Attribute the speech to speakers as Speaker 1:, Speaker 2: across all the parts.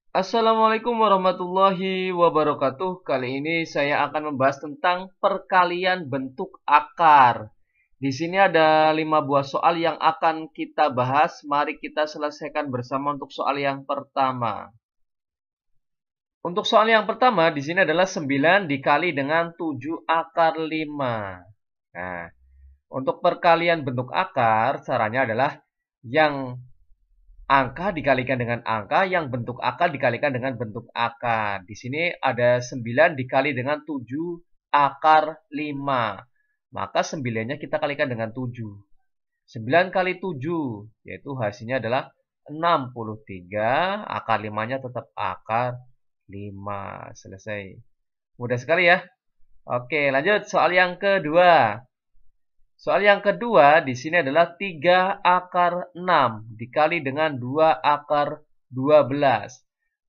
Speaker 1: Assalamualaikum warahmatullahi wabarakatuh. Kali ini saya akan membahas tentang perkalian bentuk akar. Di sini ada 5 buah soal yang akan kita bahas. Mari kita selesaikan bersama untuk soal yang pertama. Untuk soal yang pertama, di sini adalah 9 dikali dengan 7 akar 5. Nah, untuk perkalian bentuk akar, caranya adalah yang angka dikalikan dengan angka, yang bentuk akar dikalikan dengan bentuk akar. Di sini ada 9 dikali dengan 7 akar 5. Maka 9-nya kita kalikan dengan 7. 9 kali 7, yaitu hasilnya adalah 63. Akar 5-nya tetap akar 5. Selesai. Mudah sekali ya. Oke, lanjut soal yang kedua. Soal yang kedua di sini adalah 3 akar 6 dikali dengan 2 akar 12.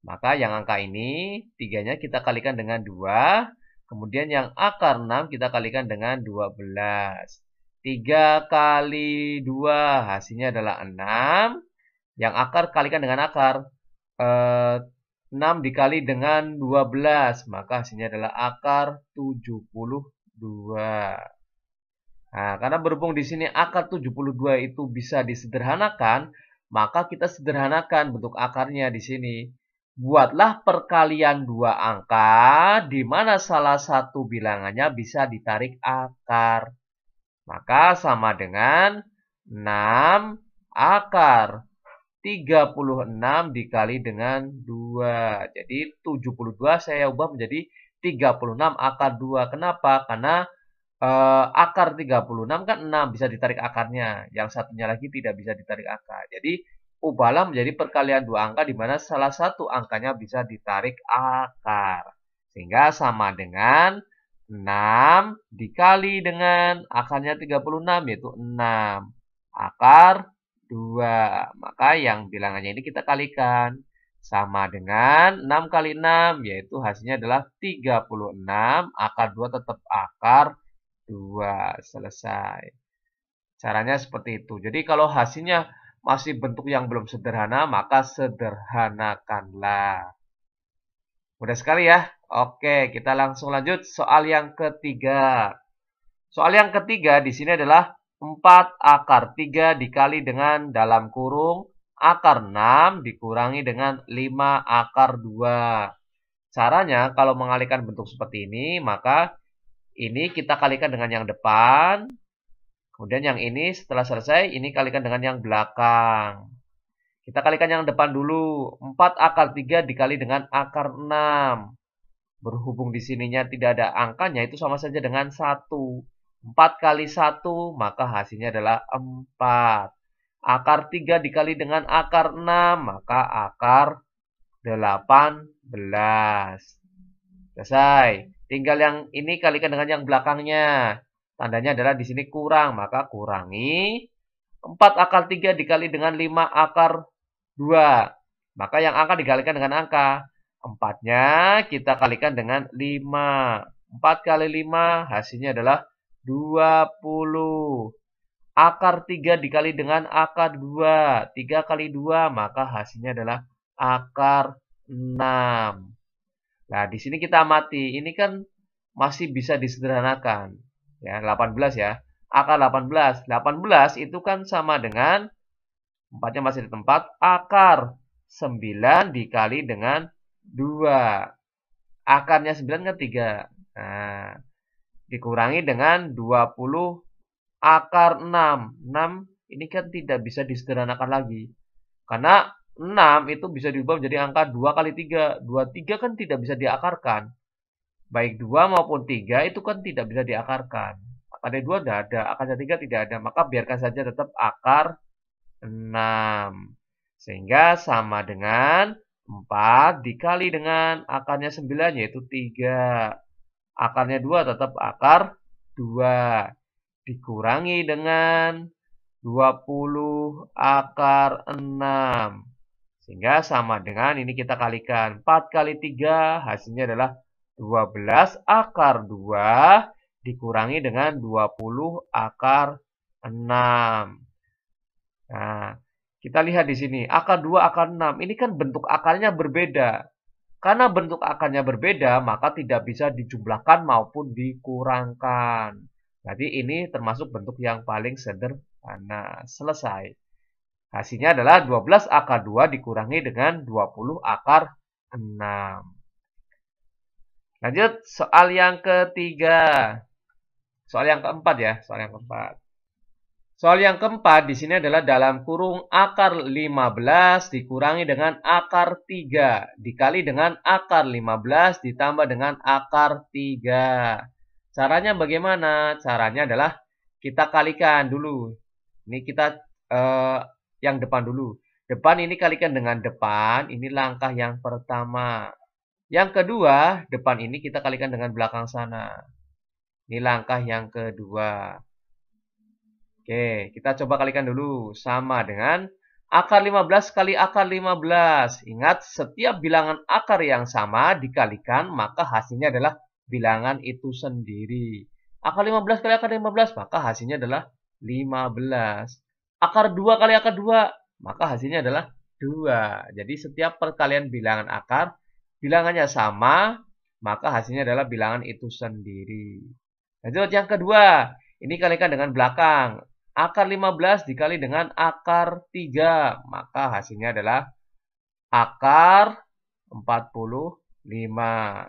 Speaker 1: Maka yang angka ini, 3-nya kita kalikan dengan 2. Kemudian yang akar 6 kita kalikan dengan 12. 3 kali 2 hasilnya adalah 6. Yang akar kalikan dengan akar. 6 dikali dengan 12. Maka hasilnya adalah akar 72. Nah, karena berhubung di sini akar 72 itu bisa disederhanakan, maka kita sederhanakan bentuk akarnya di sini. Buatlah perkalian dua angka di mana salah satu bilangannya bisa ditarik akar. Maka sama dengan 6 akar 36 dikali dengan 2. Jadi 72 saya ubah menjadi 36 akar 2. Kenapa? Karena akar 36 kan 6, bisa ditarik akarnya. Yang satunya lagi tidak bisa ditarik akar. Jadi, ubahlah menjadi perkalian dua angka di mana salah satu angkanya bisa ditarik akar. Sehingga sama dengan 6 dikali dengan akarnya 36, yaitu 6. Akar 2. Maka yang bilangannya ini kita kalikan. Sama dengan 6 kali 6, yaitu hasilnya adalah 36. Akar 2 tetap akar 2. Selesai. Caranya seperti itu. Jadi kalau hasilnya masih bentuk yang belum sederhana, maka sederhanakanlah. Mudah sekali ya. Oke, kita langsung lanjut soal yang ketiga. Soal yang ketiga di sini adalah 4 akar 3 dikali dengan dalam kurung akar 6 dikurangi dengan 5 akar 2. Caranya kalau mengalihkan bentuk seperti ini, maka ini kita kalikan dengan yang depan. Kemudian yang ini setelah selesai, ini kalikan dengan yang belakang. Kita kalikan yang depan dulu. 4 akar 3 dikali dengan akar 6. Berhubung di sininya tidak ada angkanya, itu sama saja dengan 1. 4 kali 1, maka hasilnya adalah 4. Akar 3 dikali dengan akar 6, maka akar 18. Selesai. Tinggal yang ini kalikan dengan yang belakangnya. Tandanya adalah di sini kurang, maka kurangi 4 akar 3 dikali dengan 5 akar 2. Maka yang angka dikalikan dengan angka. 4-nya kita kalikan dengan 5. 4 kali 5 hasilnya adalah 20. Akar 3 dikali dengan akar 2. 3 kali 2 maka hasilnya adalah akar 6. Nah, di sini kita amati. Ini kan masih bisa disederhanakan. Ya, 18 ya. Akar 18. 18 itu kan sama dengan 4-nya masih di tempat. Akar 9 dikali dengan 2. Akarnya 9 kan 3. Nah, dikurangi dengan 20 akar 6. 6 ini kan tidak bisa disederhanakan lagi. Karena 6 itu bisa diubah menjadi angka 2 kali 3. 2, 3 kan tidak bisa diakarkan. Baik 2 maupun 3 itu kan tidak bisa diakarkan. Akarnya 2 tidak ada, akarnya 3 tidak ada. Maka biarkan saja tetap akar 6. Sehingga sama dengan 4 dikali dengan akarnya 9 yaitu 3. Akarnya 2 tetap akar 2. Dikurangi dengan 20 akar 6. Sehingga sama dengan ini kita kalikan. 4 kali 3 hasilnya adalah 12 akar 2 dikurangi dengan 20 akar 6. Nah, Kita lihat di sini, akar 2, akar 6. Ini kan bentuk akarnya berbeda. Karena bentuk akarnya berbeda, maka tidak bisa dijumlahkan maupun dikurangkan. Jadi ini termasuk bentuk yang paling sederhana. Selesai. Hasilnya adalah 12 akar 2 dikurangi dengan 20 akar 6. Lanjut, soal yang ketiga. Soal yang keempat ya, soal yang keempat. Soal yang keempat di sini adalah dalam kurung akar 15 dikurangi dengan akar 3 dikali dengan akar 15 ditambah dengan akar 3. Caranya bagaimana? Caranya adalah kita kalikan dulu. Ini kita yang depan dulu. Depan ini kalikan dengan depan, ini langkah yang pertama. Yang kedua, depan ini kita kalikan dengan belakang sana. Ini langkah yang kedua. Oke, kita coba kalikan dulu. Sama dengan akar 15 kali akar 15. Ingat, setiap bilangan akar yang sama dikalikan, maka hasilnya adalah bilangan itu sendiri. Akar 15 kali akar 15, maka hasilnya adalah 15. Akar 2 kali akar 2, maka hasilnya adalah 2. Jadi setiap perkalian bilangan akar, bilangannya sama, maka hasilnya adalah bilangan itu sendiri. Lanjut yang kedua, ini kalikan dengan belakang. Akar 15 dikali dengan akar 3, maka hasilnya adalah akar 45.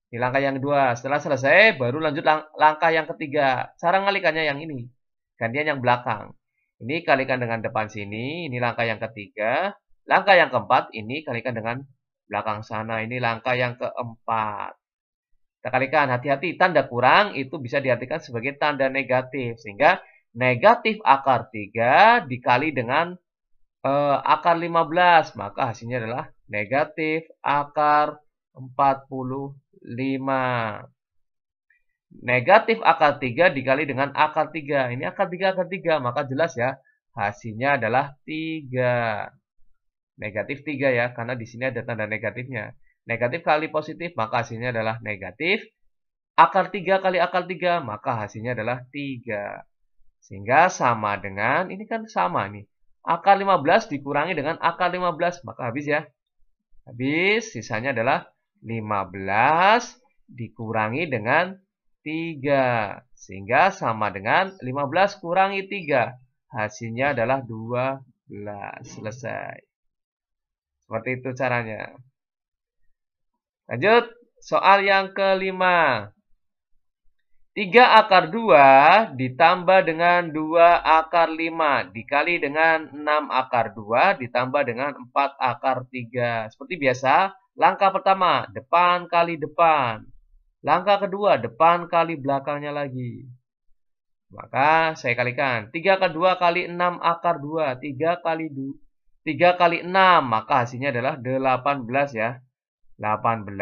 Speaker 1: Ini langkah yang kedua. Setelah selesai, baru lanjut langkah yang ketiga. Cara ngalikannya yang ini. Gantian yang belakang. Ini kalikan dengan depan sini. Ini langkah yang ketiga. Langkah yang keempat, ini kalikan dengan belakang sana. Ini langkah yang keempat. Kita kalikan. Hati-hati, tanda kurang itu bisa diartikan sebagai tanda negatif. Sehingga negatif akar 3 dikali dengan akar 15. Maka hasilnya adalah negatif akar 45. Negatif akar 3 dikali dengan akar 3. Ini akar 3, akar 3. Maka jelas ya, hasilnya adalah 3. Negatif 3 ya, karena di sini ada tanda negatifnya. Negatif kali positif, maka hasilnya adalah negatif. Akar 3 kali akar 3, maka hasilnya adalah 3. Sehingga sama dengan, ini kan sama nih. Akar 15 dikurangi dengan akar 15, maka habis ya. Habis, sisanya adalah 15 dikurangi dengan 3. Sehingga sama dengan 15 kurangi 3. Hasilnya adalah 12. Selesai. Seperti itu caranya. Lanjut, soal yang kelima. 3 akar 2 ditambah dengan 2 akar 5 dikali dengan 6 akar 2 ditambah dengan 4 akar 3. Seperti biasa, langkah pertama, depan kali depan. Langkah kedua, depan kali belakangnya lagi. Maka saya kalikan. 3 akar 2 kali 6 akar 2. 3 kali 6, maka hasilnya adalah 18 ya. 18.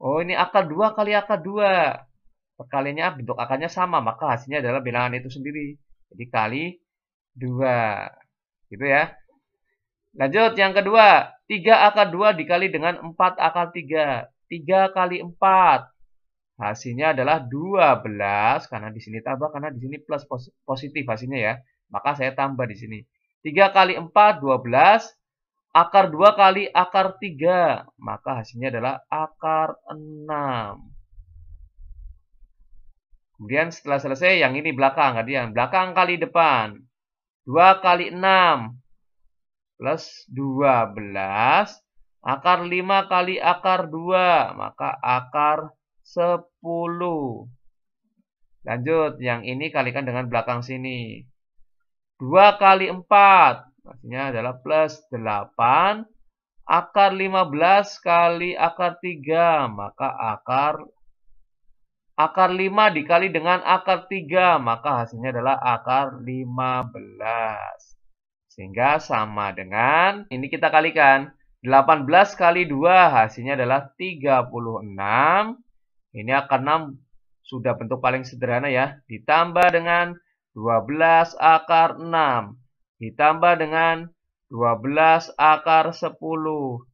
Speaker 1: Oh, ini akar 2 kali akar 2. Perkaliannya bentuk akarnya sama, maka hasilnya adalah bilangan itu sendiri. Jadi kali 2. Gitu ya. Lanjut yang kedua. 3 akar 2 dikali dengan 4 akar 3. 3 kali 4. Hasilnya adalah 12. Karena di sini tambah, karena di sini plus positif hasilnya ya. Maka saya tambah di sini. 3 kali 4, 12. Akar 2 kali akar 3. Maka hasilnya adalah akar 6. Kemudian setelah selesai, yang ini belakang. Belakang kali depan. 2 kali 6. Plus 12. Akar 5 kali akar 2. Maka akar 10. Lanjut, yang ini kalikan dengan belakang sini. 2 kali 4. Maksudnya adalah plus 8. Akar 15 kali akar 3. Maka akar 5 dikali dengan akar 3, maka hasilnya adalah akar 15. Sehingga sama dengan, ini kita kalikan, 18 kali 2 hasilnya adalah 36. Ini akar 6 sudah bentuk paling sederhana ya. Ditambah dengan 12 akar 6. Ditambah dengan 12 akar 10.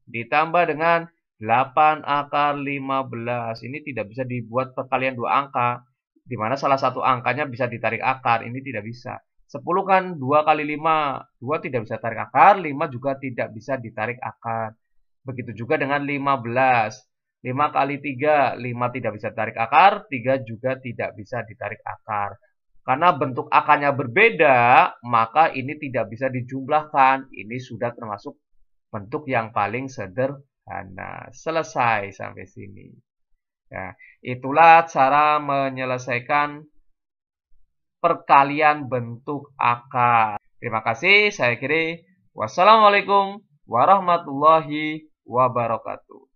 Speaker 1: Ditambah dengan 8 akar 15. Ini tidak bisa dibuat perkalian dua angka, di mana salah satu angkanya bisa ditarik akar. Ini tidak bisa. 10 kan 2 kali 5. 2 tidak bisa tarik akar, 5 juga tidak bisa ditarik akar. Begitu juga dengan 15. 5 kali 3, 5 tidak bisa tarik akar, 3 juga tidak bisa ditarik akar. Karena bentuk akarnya berbeda, maka ini tidak bisa dijumlahkan. Ini sudah termasuk bentuk yang paling sederhana. Selesai sampai sini. Nah, itulah cara menyelesaikan perkalian bentuk akar. Terima kasih, saya akhiri. Wassalamualaikum warahmatullahi wabarakatuh.